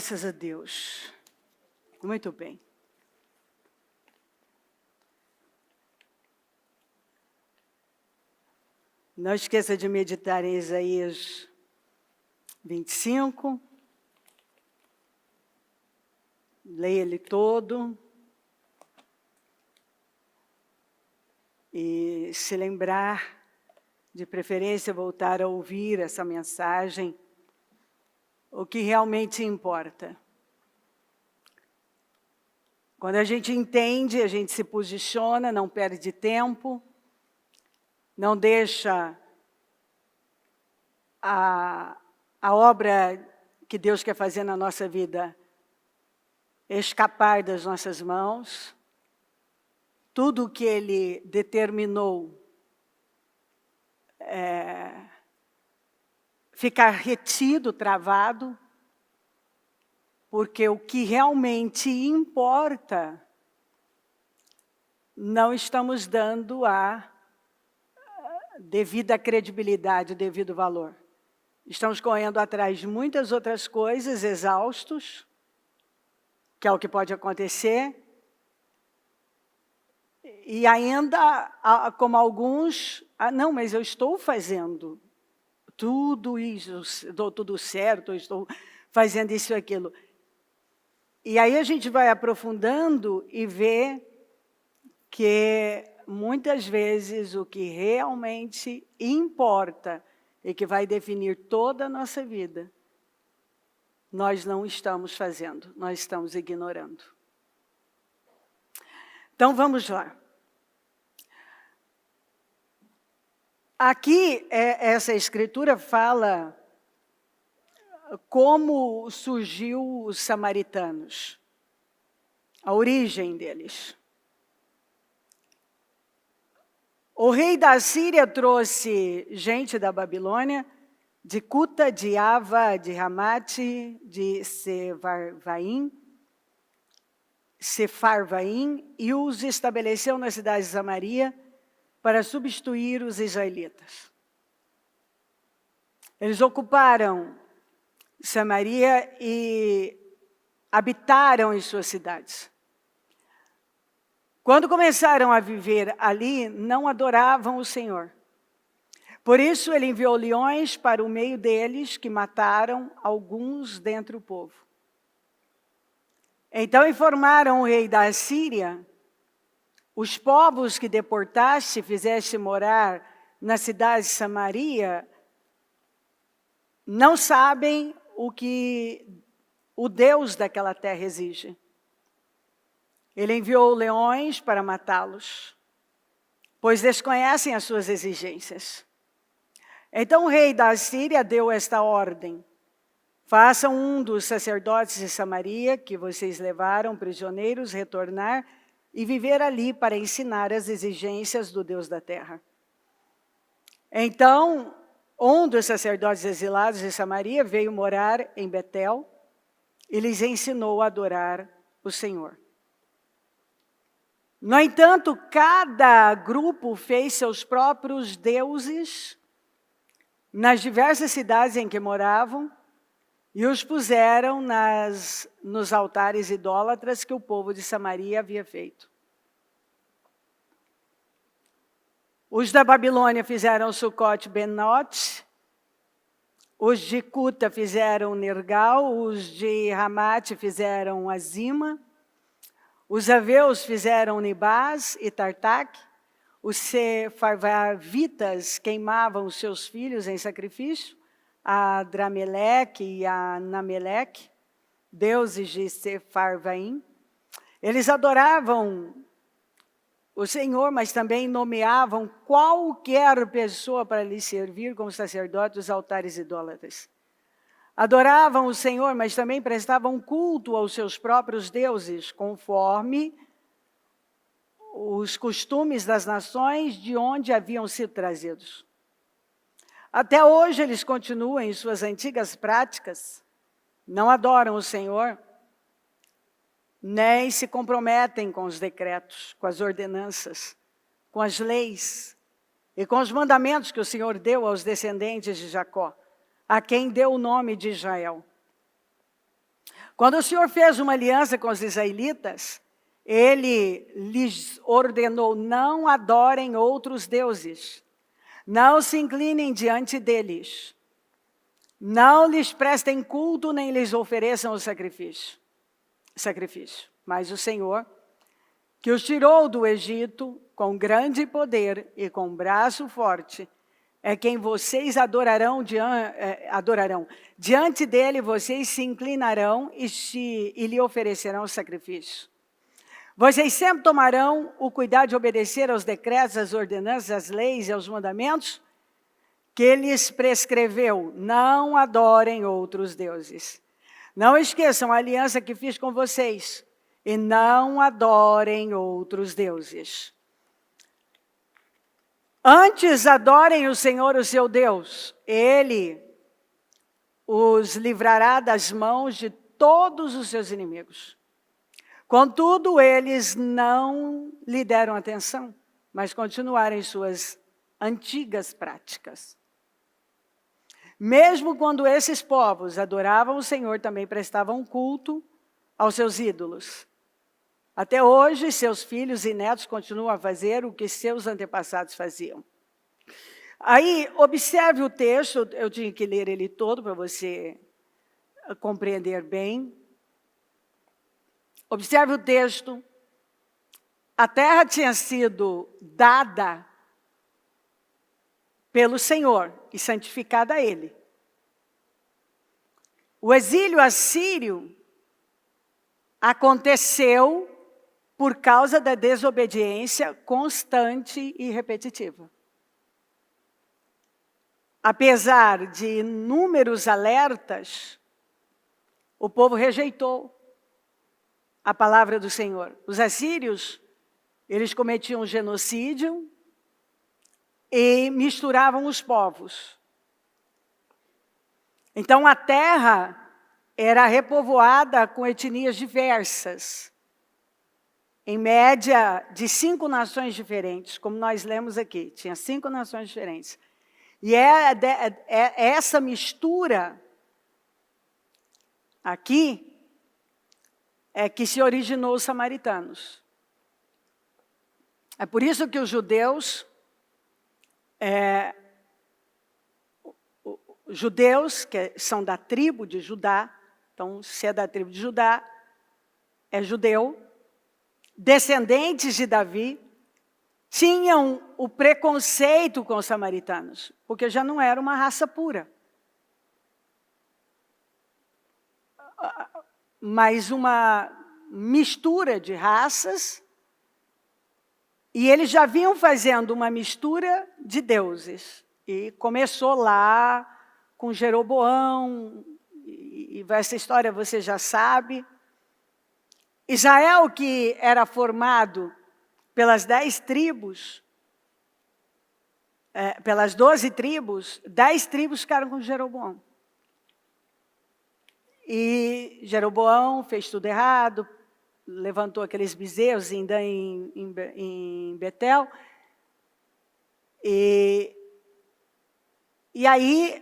Graças a Deus. Muito bem. Não esqueça de meditar em Isaías 25. Leia ele todo. E se lembrar, de preferência, voltar a ouvir essa mensagem, o que realmente importa. Quando a gente entende, a gente se posiciona, não perde tempo, não deixa a obra que Deus quer fazer na nossa vida escapar das nossas mãos. Tudo o que Ele determinou ficar retido, travado, porque o que realmente importa, não estamos dando a devida credibilidade, o devido valor. Estamos correndo atrás de muitas outras coisas, exaustos, que é o que pode acontecer, e ainda, como alguns, não, mas eu estou fazendo tudo isso, estou tudo certo, eu estou fazendo isso e aquilo. E aí a gente vai aprofundando e vê que muitas vezes o que realmente importa e que vai definir toda a nossa vida, nós não estamos fazendo, nós estamos ignorando. Então vamos lá. Aqui, essa escritura fala como surgiu os samaritanos, a origem deles. O rei da Síria trouxe gente da Babilônia, de Cuta, de Ava, de Ramate, de Sefarvaim, e os estabeleceu na cidade de Samaria para substituir os israelitas. Eles ocuparam Samaria e habitaram em suas cidades. Quando começaram a viver ali, não adoravam o Senhor. Por isso, ele enviou leões para o meio deles, que mataram alguns dentre o povo. Então informaram o rei da Assíria: os povos que deportaste, fizeste morar na cidade de Samaria, não sabem o que o Deus daquela terra exige. Ele enviou leões para matá-los, pois desconhecem as suas exigências. Então o rei da Assíria deu esta ordem: façam um dos sacerdotes de Samaria, que vocês levaram prisioneiros, retornar e viver ali para ensinar as exigências do Deus da terra. Então, um dos sacerdotes exilados de Samaria veio morar em Betel e lhes ensinou a adorar o Senhor. No entanto, cada grupo fez seus próprios deuses nas diversas cidades em que moravam e os puseram nos altares idólatras que o povo de Samaria havia feito. Os da Babilônia fizeram Sucote Benote, os de Cuta fizeram Nergal, os de Ramate fizeram Azima, os aveus fizeram Nibás e Tartaque, os sefarvavitas queimavam os seus filhos em sacrifício, a Adrameleque e a Anameleque, deuses de Sefarvaim. Eles adoravam o Senhor, mas também nomeavam qualquer pessoa para lhe servir como sacerdote dos altares idólatras. Adoravam o Senhor, mas também prestavam culto aos seus próprios deuses, conforme os costumes das nações de onde haviam sido trazidos. Até hoje eles continuam em suas antigas práticas, não adoram o Senhor, nem se comprometem com os decretos, com as ordenanças, com as leis e com os mandamentos que o Senhor deu aos descendentes de Jacó, a quem deu o nome de Israel. Quando o Senhor fez uma aliança com os israelitas, Ele lhes ordenou: não adorem outros deuses, não se inclinem diante deles, não lhes prestem culto, nem lhes ofereçam o sacrifício. Mas o Senhor, que os tirou do Egito com grande poder e com braço forte, é quem vocês adorarão. Diante dele vocês se inclinarão e lhe oferecerão sacrifício. Vocês sempre tomarão o cuidado de obedecer aos decretos, às ordenanças, às leis e aos mandamentos que ele lhes prescreveu. Não adorem outros deuses. Não esqueçam a aliança que fiz com vocês. E não adorem outros deuses. Antes adorem o Senhor, o seu Deus. Ele os livrará das mãos de todos os seus inimigos. Contudo, eles não lhe deram atenção, mas continuaram em suas antigas práticas. Mesmo quando esses povos adoravam o Senhor, também prestavam culto aos seus ídolos. Até hoje, seus filhos e netos continuam a fazer o que seus antepassados faziam. Aí, observe o texto, eu tinha que ler ele todo para você compreender bem. Observe o texto. A terra tinha sido dada pelo Senhor e santificada a Ele. O exílio assírio aconteceu por causa da desobediência constante e repetitiva. Apesar de inúmeros alertas, o povo rejeitou a palavra do Senhor. Os assírios, eles cometiam genocídio e misturavam os povos. Então a terra era repovoada com etnias diversas, em média de 5 nações diferentes, como nós lemos aqui, tinha 5 nações diferentes. E essa mistura aqui é que se originou os samaritanos. É por isso que os judeus, que são da tribo de Judá, então se é da tribo de Judá, é judeu, descendentes de Davi, tinham o preconceito com os samaritanos, porque já não era uma raça pura. Mas uma mistura de raças, e eles já vinham fazendo uma mistura de deuses. E começou lá com Jeroboão, e essa história você já sabe. Israel, que era formado pelas 10 tribos, pelas 12 tribos, 10 tribos ficaram com Jeroboão. E Jeroboão fez tudo errado, levantou aqueles bezerros em Dan, em Betel. E aí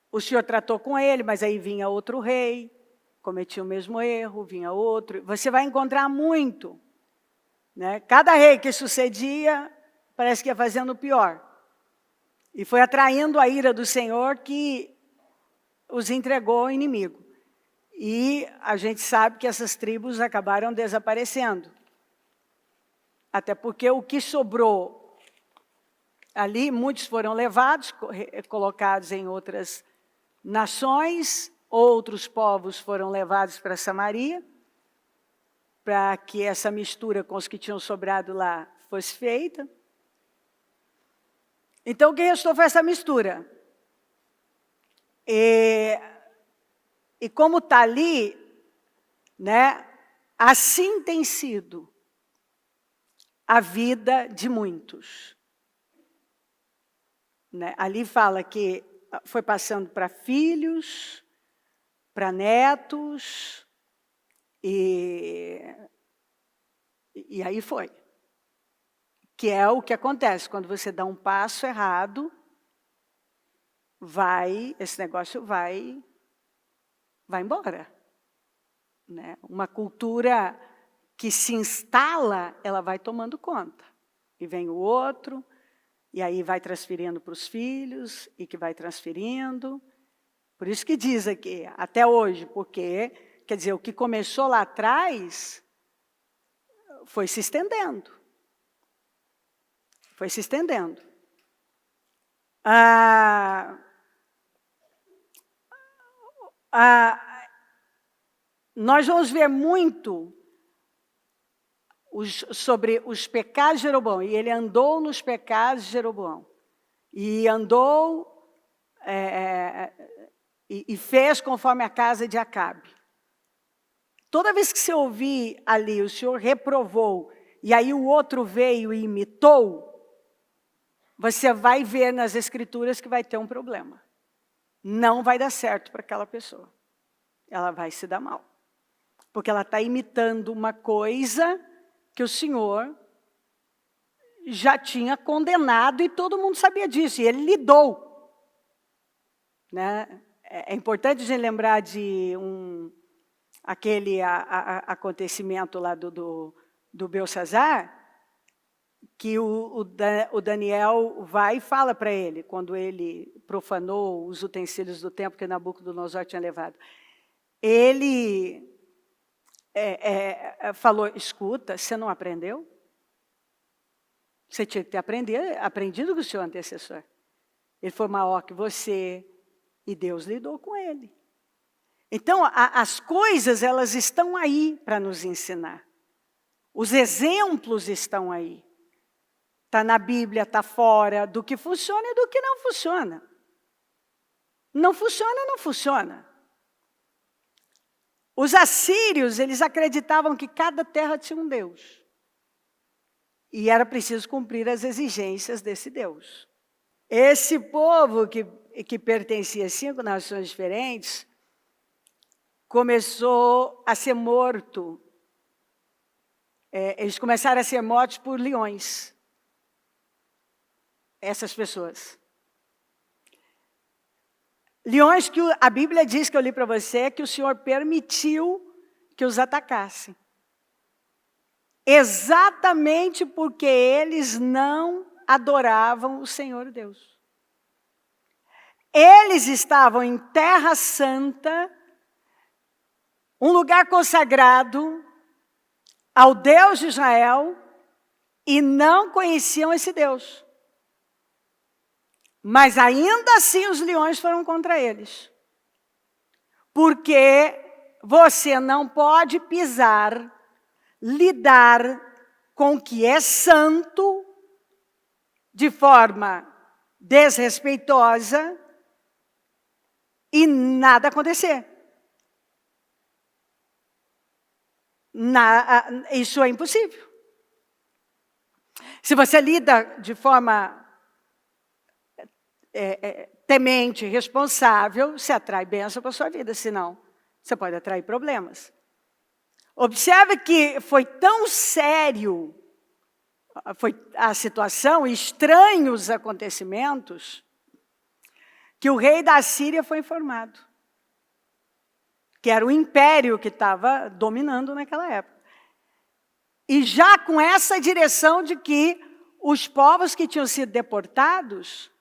o Senhor tratou com ele, mas aí vinha outro rei, cometia o mesmo erro, vinha outro. Você vai encontrar muito. Né? Cada rei que sucedia, parece que ia fazendo pior. E foi atraindo a ira do Senhor que os entregou ao inimigo. E a gente sabe que essas tribos acabaram desaparecendo. Até porque o que sobrou ali, muitos foram levados, colocados em outras nações, outros povos foram levados para Samaria, para que essa mistura com os que tinham sobrado lá fosse feita. Então, o que restou foi essa mistura. E como está ali, né, assim tem sido a vida de muitos. Né? Ali fala que foi passando para filhos, para netos, e aí foi. Que é o que acontece, quando você dá um passo errado, esse negócio vai embora. né? Uma cultura que se instala, ela vai tomando conta. E vem o outro, e aí vai transferindo para os filhos, e que vai transferindo. Por isso que diz aqui, até hoje, porque, quer dizer, o que começou lá atrás foi se estendendo. Foi se estendendo. Nós vamos ver muito sobre os pecados de Jeroboão. E ele andou nos pecados de Jeroboão. E andou e fez conforme a casa de Acabe. Toda vez que você ouvir ali, o Senhor reprovou, e aí o outro veio e imitou, você vai ver nas Escrituras que vai ter um problema. Não vai dar certo para aquela pessoa. Ela vai se dar mal. Porque ela está imitando uma coisa que o Senhor já tinha condenado e todo mundo sabia disso, e ele lidou. Né? É importante a gente lembrar de aquele acontecimento lá do Belsazar, que o Daniel vai e fala para ele, quando ele profanou os utensílios do templo que Nabucodonosor tinha levado. Ele falou, escuta, você não aprendeu? Você tinha que ter aprendido com o seu antecessor. Ele foi maior que você e Deus lidou com ele. Então, as coisas, elas estão aí para nos ensinar. Os exemplos estão aí. Está na Bíblia, está fora, do que funciona e do que não funciona. Não funciona, não funciona. Os assírios, eles acreditavam que cada terra tinha um Deus. E era preciso cumprir as exigências desse Deus. Esse povo que pertencia a 5 nações diferentes, começou a ser morto. Eles começaram a ser mortos por leões. Essas pessoas. Leões que a Bíblia diz, que eu li para você, que o Senhor permitiu que os atacassem. Exatamente porque eles não adoravam o Senhor Deus. Eles estavam em Terra Santa, um lugar consagrado ao Deus de Israel, e não conheciam esse Deus. Mas ainda assim os leões foram contra eles. Porque você não pode pisar, lidar com o que é santo de forma desrespeitosa e nada acontecer. Isso é impossível. Se você lida de forma temente, responsável, você atrai bênção para a sua vida, senão você pode atrair problemas. Observe que foi tão sério foi a situação, estranhos acontecimentos, que o rei da Síria foi informado, que era o império que estava dominando naquela época. E já com essa direção de que os povos que tinham sido deportados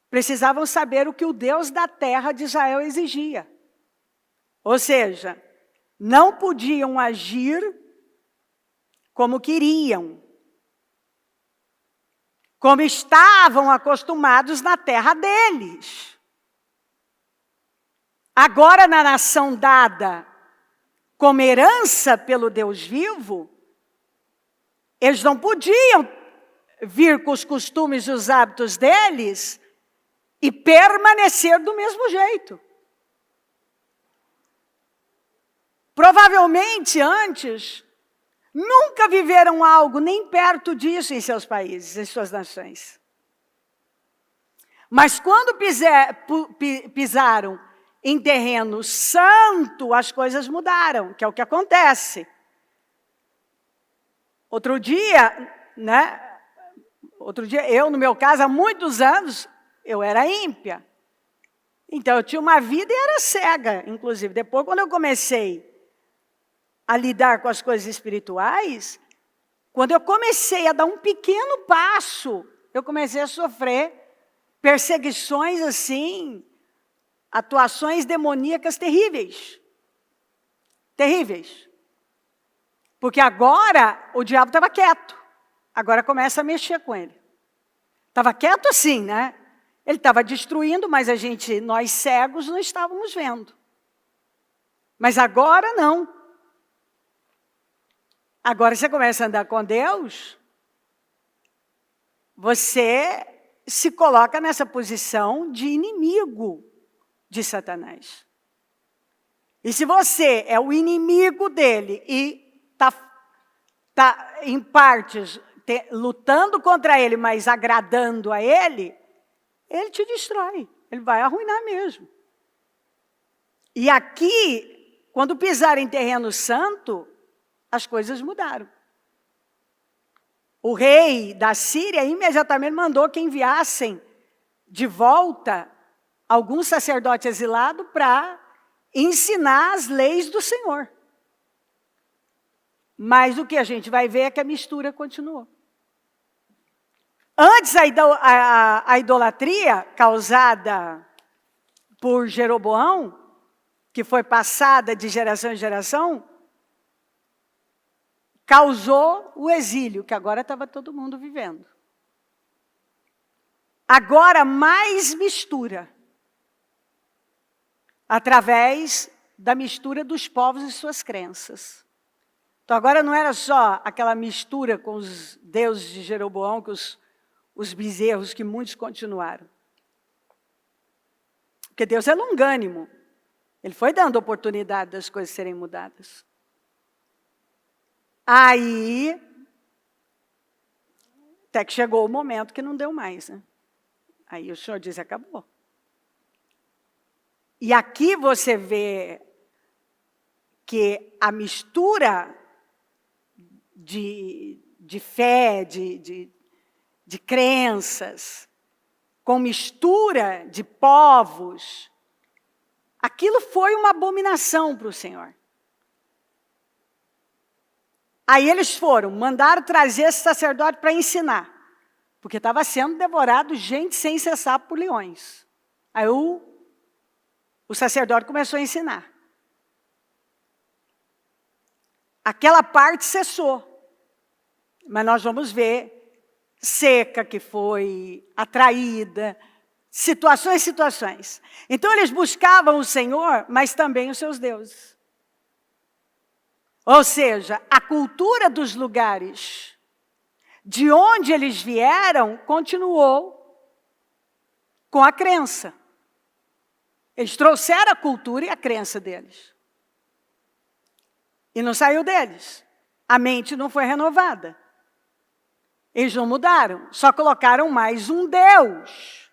precisavam saber o que o Deus da terra de Israel exigia. Ou seja, não podiam agir como queriam, como estavam acostumados na terra deles. Agora, na nação dada como herança pelo Deus vivo, eles não podiam vir com os costumes e os hábitos deles e permanecer do mesmo jeito. Provavelmente antes, nunca viveram algo nem perto disso em seus países, em suas nações. Mas quando pisaram em terreno santo, as coisas mudaram, que é o que acontece. Outro dia, eu, no meu caso, há muitos anos, eu era ímpia. Então, eu tinha uma vida e era cega, inclusive. Depois, quando eu comecei a lidar com as coisas espirituais, quando eu comecei a dar um pequeno passo, eu comecei a sofrer perseguições assim, atuações demoníacas terríveis. Terríveis. Porque agora o diabo estava quieto. Agora começa a mexer com ele. Estava quieto assim, né? Ele estava destruindo, mas nós cegos, não estávamos vendo. Mas agora não. Agora você começa a andar com Deus, você se coloca nessa posição de inimigo de Satanás. E se você é o inimigo dele e está em partes lutando contra ele, mas agradando a ele te destrói, ele vai arruinar mesmo. E aqui, quando pisar em terreno santo, as coisas mudaram. O rei da Síria imediatamente mandou que enviassem de volta alguns sacerdotes exilados para ensinar as leis do Senhor. Mas o que a gente vai ver é que a mistura continuou. Antes, a idolatria causada por Jeroboão, que foi passada de geração em geração, causou o exílio, que agora estava todo mundo vivendo. Agora, mais mistura. Através da mistura dos povos e suas crenças. Então, agora não era só aquela mistura com os deuses de Jeroboão, com os bezerros que muitos continuaram. Porque Deus é longânimo. Ele foi dando oportunidade das coisas serem mudadas. Aí, até que chegou o momento que não deu mais, né? Aí o Senhor diz, acabou. E aqui você vê que a mistura de fé, de crenças, com mistura de povos, aquilo foi uma abominação para o Senhor. Aí eles mandaram trazer esse sacerdote para ensinar, porque estava sendo devorado gente sem cessar por leões. Aí o sacerdote começou a ensinar. Aquela parte cessou, mas nós vamos ver seca que foi atraída, situações. Então eles buscavam o Senhor, mas também os seus deuses. Ou seja, a cultura dos lugares de onde eles vieram continuou com a crença. Eles trouxeram a cultura e a crença deles. E não saiu deles. A mente não foi renovada. Eles não mudaram, só colocaram mais um Deus.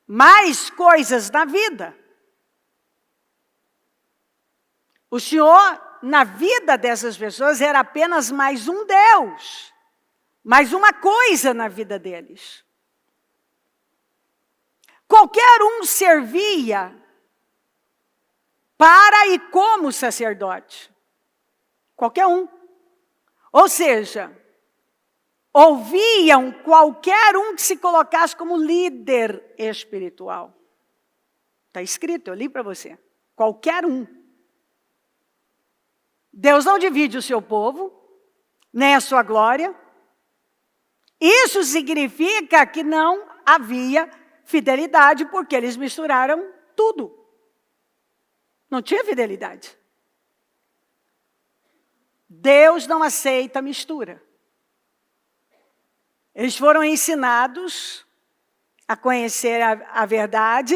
Mais coisas na vida. O Senhor, na vida dessas pessoas, era apenas mais um Deus. Mais uma coisa na vida deles. Qualquer um servia para e como sacerdote. Qualquer um. Ou seja, ouviam qualquer um que se colocasse como líder espiritual. Está escrito, eu li para você. Qualquer um. Deus não divide o seu povo, nem a sua glória. Isso significa que não havia fidelidade, porque eles misturaram tudo. Não tinha fidelidade. Deus não aceita mistura. Eles foram ensinados a conhecer a verdade,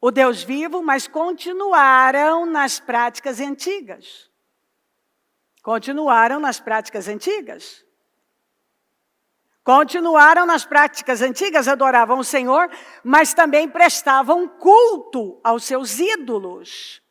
o Deus vivo, mas continuaram nas práticas antigas. Continuaram nas práticas antigas. Continuaram nas práticas antigas, adoravam o Senhor, mas também prestavam culto aos seus ídolos.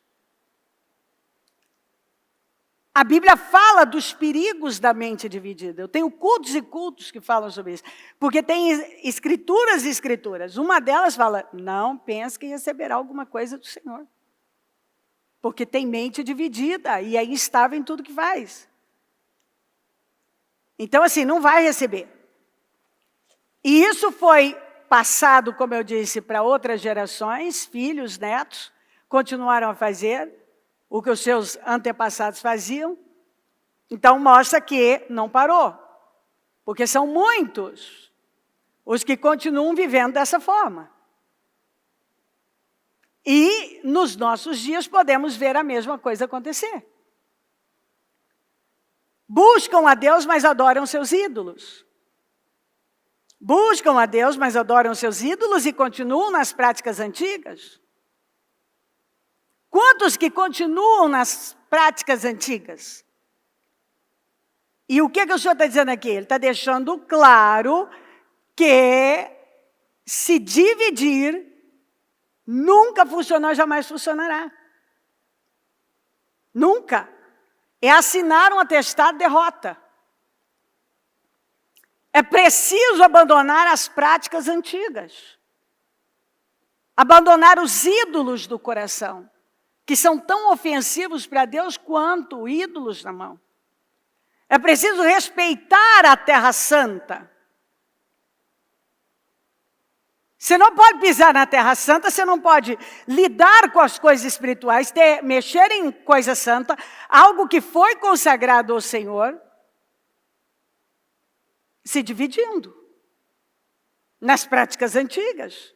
A Bíblia fala dos perigos da mente dividida. Eu tenho cultos e cultos que falam sobre isso. Porque tem escrituras e escrituras. Uma delas fala, não pense que receberá alguma coisa do Senhor. porque tem mente dividida e é instável em tudo que faz. Então, assim, não vai receber. E isso foi passado, como eu disse, para outras gerações, filhos, netos, continuaram a fazer o que os seus antepassados faziam. Então, mostra que não parou, porque são muitos os que continuam vivendo dessa forma. E nos nossos dias podemos ver a mesma coisa acontecer. Buscam a Deus, mas adoram seus ídolos. Buscam a Deus, mas adoram seus ídolos e continuam nas práticas antigas. Quantos que continuam nas práticas antigas? E o que o Senhor está dizendo aqui? Ele está deixando claro que se dividir nunca funcionou, jamais funcionará. Nunca. É assinar um atestado de derrota. É preciso abandonar as práticas antigas. Abandonar os ídolos do coração, que são tão ofensivos para Deus quanto ídolos na mão. É preciso respeitar a Terra Santa. Você não pode pisar na Terra Santa, você não pode lidar com as coisas espirituais, mexer em coisa santa, algo que foi consagrado ao Senhor, se dividindo nas práticas antigas.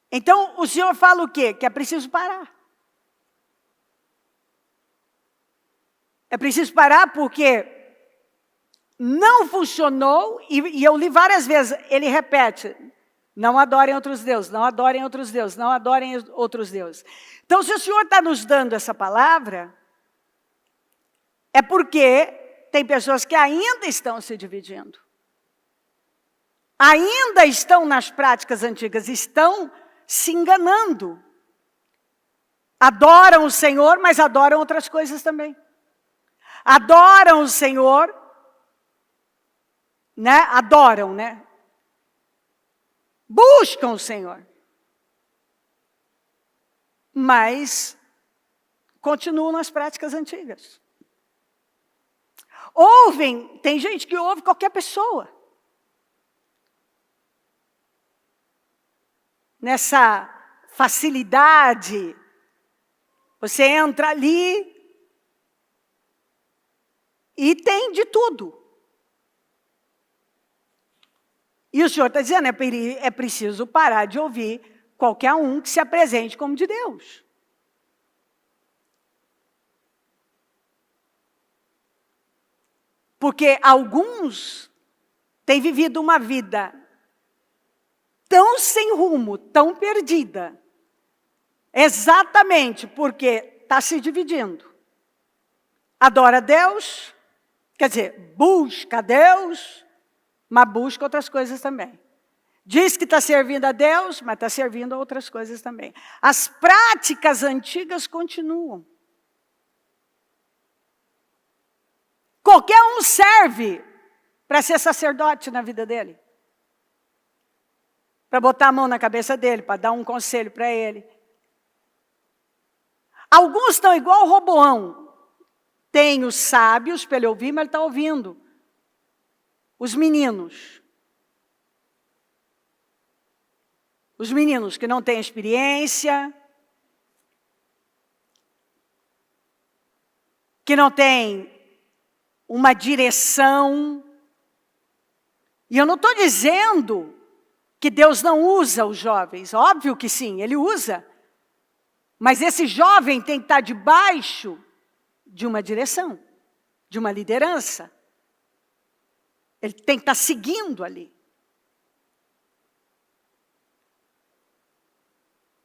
Então, o Senhor fala o quê? Que é preciso parar. É preciso parar porque não funcionou, e eu li várias vezes, ele repete, não adorem outros deuses, não adorem outros deuses, não adorem outros deuses. Então, se o Senhor está nos dando essa palavra, é porque tem pessoas que ainda estão se dividindo. Ainda estão nas práticas antigas, estão se enganando. Adoram o Senhor, mas adoram outras coisas também. Adoram o Senhor, né? Adoram, né? Buscam o Senhor. Mas continuam nas práticas antigas. Ouvem, tem gente que ouve qualquer pessoa. Nessa facilidade, você entra ali e tem de tudo. E o Senhor está dizendo, é preciso parar de ouvir qualquer um que se apresente como de Deus. Porque alguns têm vivido uma vida tão sem rumo, tão perdida, exatamente porque está se dividindo. Adora Deus, quer dizer, busca Deus, mas busca outras coisas também. Diz que está servindo a Deus, mas está servindo a outras coisas também. As práticas antigas continuam. Qualquer um serve para ser sacerdote na vida dele. Para botar a mão na cabeça dele, para dar um conselho para ele. Alguns estão igual o Roboão. Tem os sábios para ele ouvir, mas ele está ouvindo. Os meninos. Os meninos que não têm experiência, que não têm uma direção. E eu não estou dizendo que Deus não usa os jovens. Óbvio que sim, Ele usa. Mas esse jovem tem que estar debaixo de uma direção, de uma liderança. Ele tem que estar seguindo ali.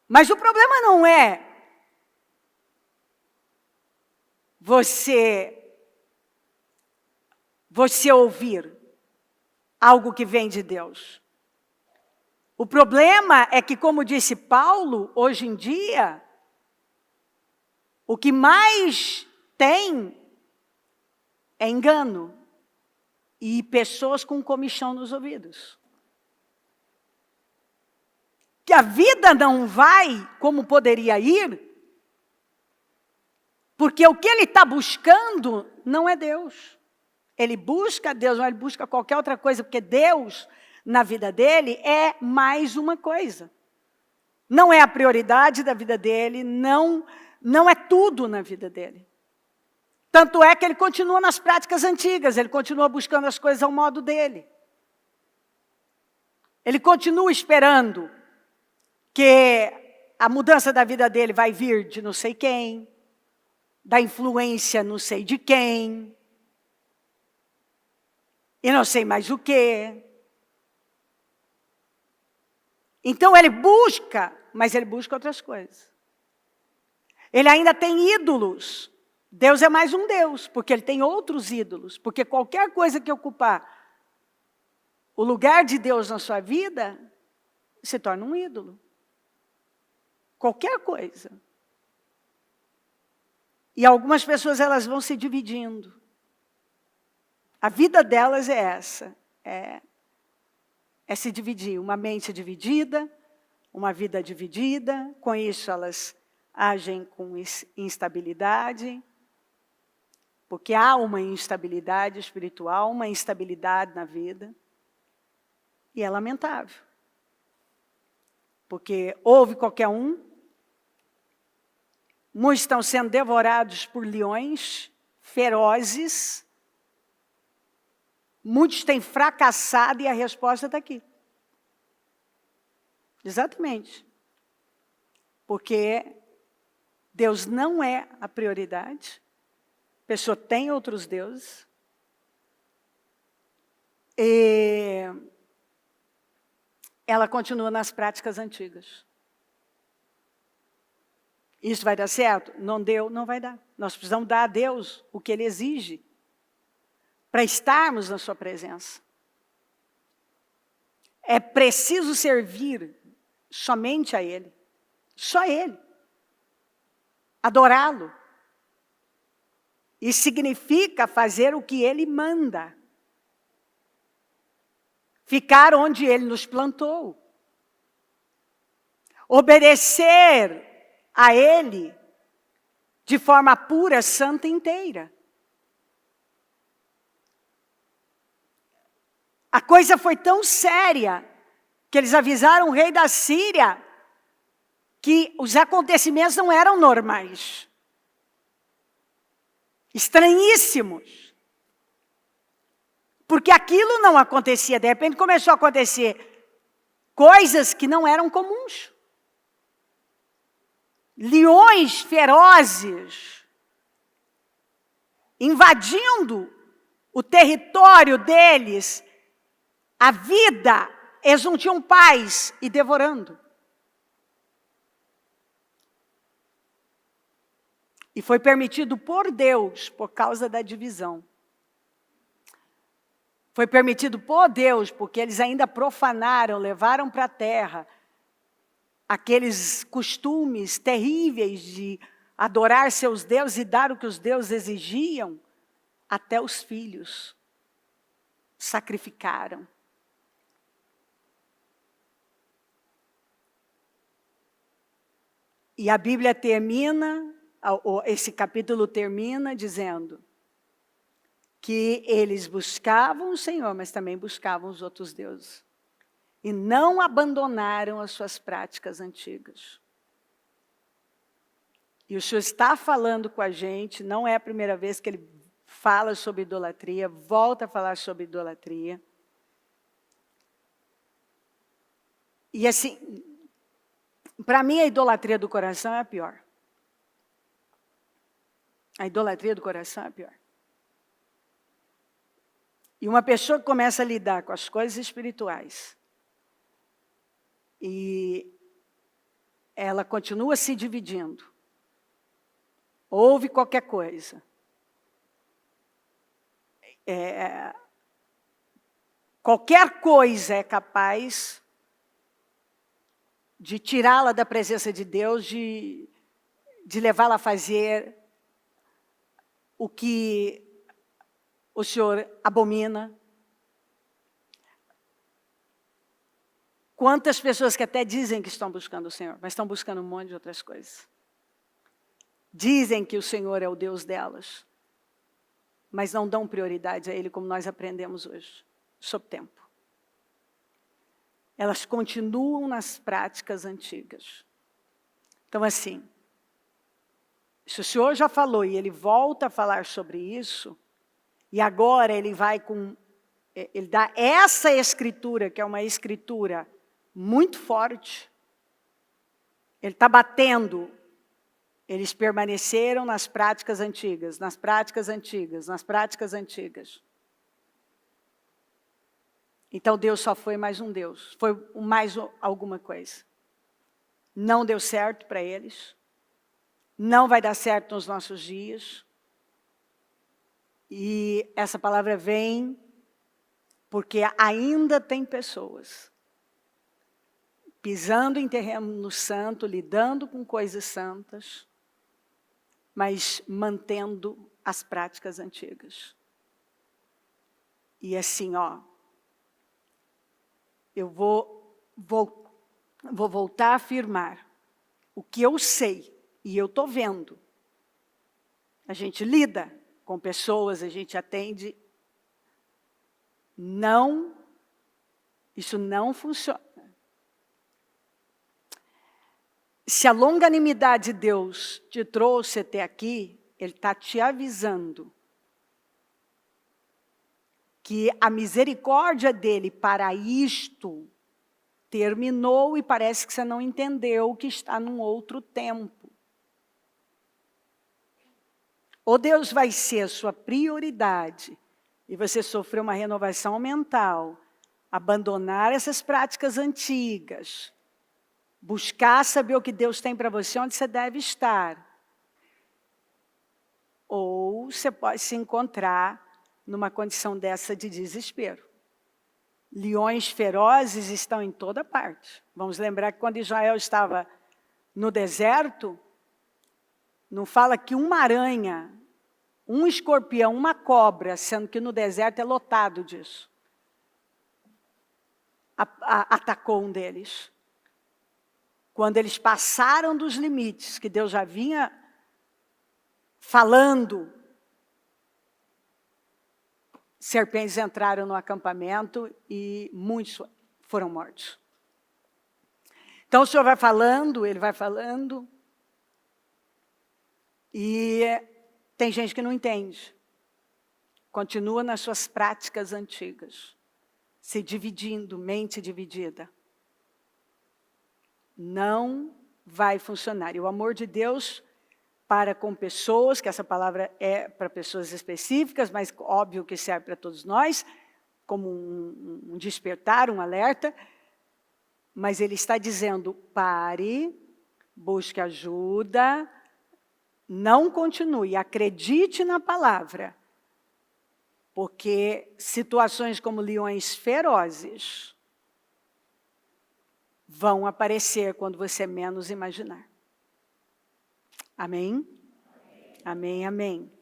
Mas o problema não é você ouvir algo que vem de Deus. O problema é que, como disse Paulo, hoje em dia, o que mais tem é engano e pessoas com comichão nos ouvidos. que a vida não vai como poderia ir, porque o que ele está buscando não é Deus. Ele busca Deus, mas ele busca qualquer outra coisa, porque Deus, na vida dele, é mais uma coisa. Não é a prioridade da vida dele, não é tudo na vida dele. Tanto é que ele continua nas práticas antigas, ele continua buscando as coisas ao modo dele. Ele continua esperando que a mudança da vida dele vai vir de não sei quem, da influência não sei de quem, e não sei mais o quê. Então ele busca, mas ele busca outras coisas. Ele ainda tem ídolos. Deus é mais um Deus, porque ele tem outros ídolos. Porque qualquer coisa que ocupar o lugar de Deus na sua vida, se torna um ídolo. Qualquer coisa. E algumas pessoas, elas vão se dividindo. A vida delas é essa. É se dividir. Uma mente dividida, uma vida dividida. Com isso, elas agem com instabilidade. Porque há uma instabilidade espiritual, uma instabilidade na vida. E é lamentável. Porque houve qualquer um. Muitos estão sendo devorados por leões ferozes. Muitos têm fracassado e a resposta está aqui. Exatamente. Porque Deus não é a prioridade. A pessoa tem outros deuses. E ela continua nas práticas antigas. Isso vai dar certo? Não deu, não vai dar. Nós precisamos dar a Deus o que Ele exige para estarmos na sua presença. É preciso servir somente a Ele. Só Ele. Adorá-lo. Isso significa fazer o que Ele manda. Ficar onde Ele nos plantou. Obedecer a Ele de forma pura, santa e inteira. A coisa foi tão séria que eles avisaram o rei da Síria que os acontecimentos não eram normais. Estranhíssimos. Porque aquilo não acontecia. De repente começou a acontecer coisas que não eram comuns. Leões ferozes invadindo o território deles, a vida, eles não tinham paz e devorando. E foi permitido por Deus, por causa da divisão. Foi permitido por Deus, porque eles ainda profanaram, levaram para a terra aqueles costumes terríveis de adorar seus deuses e dar o que os deuses exigiam, até os filhos sacrificaram. E a Bíblia termina, esse capítulo termina dizendo que eles buscavam o Senhor, mas também buscavam os outros deuses. E não abandonaram as suas práticas antigas. E o Senhor está falando com a gente, não é a primeira vez que Ele fala sobre idolatria, volta a falar sobre idolatria. E assim, para mim a idolatria do coração é a pior. A idolatria do coração é a pior. E uma pessoa que começa a lidar com as coisas espirituais, e ela continua se dividindo, ouve qualquer coisa, qualquer coisa é capaz de tirá-la da presença de Deus, de levá-la a fazer o que o Senhor abomina. Quantas pessoas que até dizem que estão buscando o Senhor, mas estão buscando um monte de outras coisas. Dizem que o Senhor é o Deus delas, mas não dão prioridade a Ele, como nós aprendemos hoje, sobre tempo. Elas continuam nas práticas antigas. Então, assim, se o Senhor já falou e Ele volta a falar sobre isso, e agora Ele dá essa escritura, que é uma escritura muito forte, Ele está batendo. Eles permaneceram nas práticas antigas, nas práticas antigas, nas práticas antigas. Então Deus só foi mais um Deus, foi mais alguma coisa. Não deu certo para eles, não vai dar certo nos nossos dias. E essa palavra vem porque ainda tem pessoas pisando em terreno santo, lidando com coisas santas, mas mantendo as práticas antigas. E assim, eu vou voltar a afirmar o que eu sei e eu estou vendo. A gente lida com pessoas, a gente atende. Isso não funciona. Se a longanimidade de Deus te trouxe até aqui, Ele está te avisando que a misericórdia dEle para isto terminou e parece que você não entendeu que está num outro tempo. Ou Deus vai ser a sua prioridade e você sofreu uma renovação mental, abandonar essas práticas antigas, buscar saber o que Deus tem para você, onde você deve estar. Ou você pode se encontrar numa condição dessa de desespero. Leões ferozes estão em toda parte. Vamos lembrar que quando Israel estava no deserto, não fala que uma aranha, um escorpião, uma cobra, sendo que no deserto é lotado disso, atacou um deles. Quando eles passaram dos limites que Deus já vinha falando, serpentes entraram no acampamento e muitos foram mortos. Então o Senhor vai falando, Ele vai falando, e tem gente que não entende. Continua nas suas práticas antigas, se dividindo, mente dividida. Não vai funcionar. E o amor de Deus para com pessoas, que essa palavra é para pessoas específicas, mas óbvio que serve para todos nós, como um despertar, um alerta, mas Ele está dizendo, pare, busque ajuda, não continue, acredite na palavra, porque situações como leões ferozes vão aparecer quando você menos imaginar. Amém? Amém, amém.